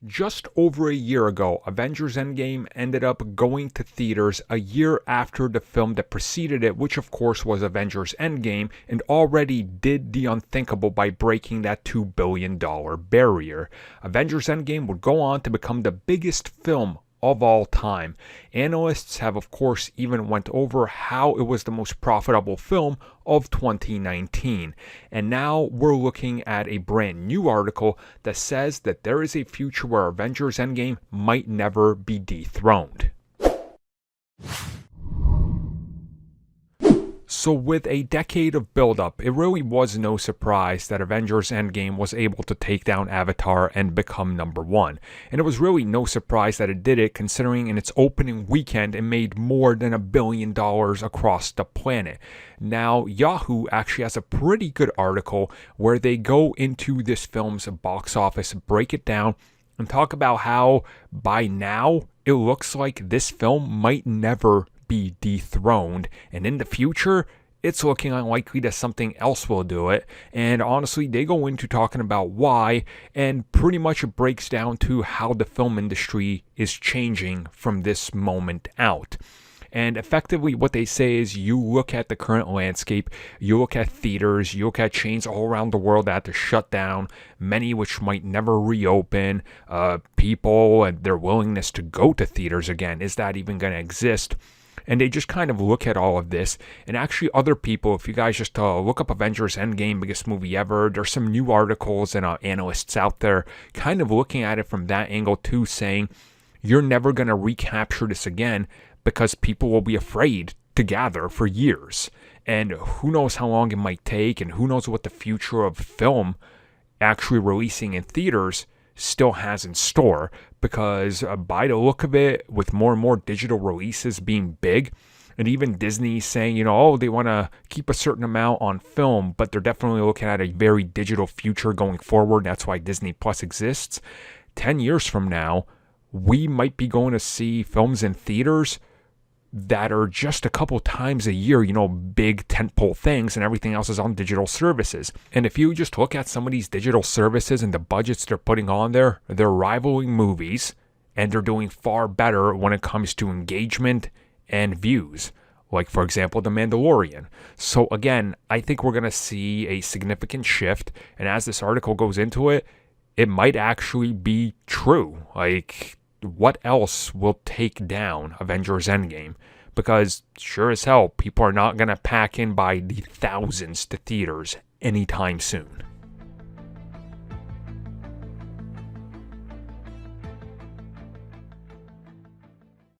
Just over a year ago, Avengers Endgame ended up going to theaters a year after the film that preceded it, which of course was Avengers Endgame, and already did the unthinkable by breaking that $2 billion barrier. Avengers Endgame would go on to become the biggest film of all time. Analysts have of course even went over how it was the most profitable film of 2019. And now we're looking at a brand new article that says that there is a future where Avengers Endgame might never be dethroned. So with a decade of build-up, it really was no surprise that Avengers Endgame was able to take down Avatar and become number one. And it was really no surprise that it did it, considering in its opening weekend it made more than $1 billion across the planet. Now, Yahoo actually has a pretty good article where they go into this film's box office, break it down, and talk about how by now it looks like this film might never be dethroned, and in the future it's looking unlikely that something else will do it. And honestly, they go into talking about why, and pretty much it breaks down to how the film industry is changing from this moment out. And effectively what they say is, you look at the current landscape, you look at theaters, you look at chains all around the world that had to shut down, many which might never reopen, people and their willingness to go to theaters again, is that even going to exist? And they just kind of look at all of this. And actually other people, if you guys just look up Avengers Endgame, biggest movie ever, there's some new articles and analysts out there kind of looking at it from that angle too, saying you're never going to recapture this again because people will be afraid to gather for years. And who knows how long it might take, and who knows what the future of film actually releasing in theaters still has in store, because by the look of it, with more and more digital releases being big, and even Disney saying, they want to keep a certain amount on film, but they're definitely looking at a very digital future going forward. That's why Disney Plus exists. 10 years from now, we might be going to see films in theaters that are just a couple times a year, big tentpole things, and everything else is on digital services. And if you just look at some of these digital services and the budgets they're putting on there, they're rivaling movies, and they're doing far better when it comes to engagement and views. Like, for example, The Mandalorian. So again, I think we're going to see a significant shift, and as this article goes into it, it might actually be true. Like, what else will take down Avengers Endgame? Because sure as hell, people are not going to pack in by the thousands to theaters anytime soon.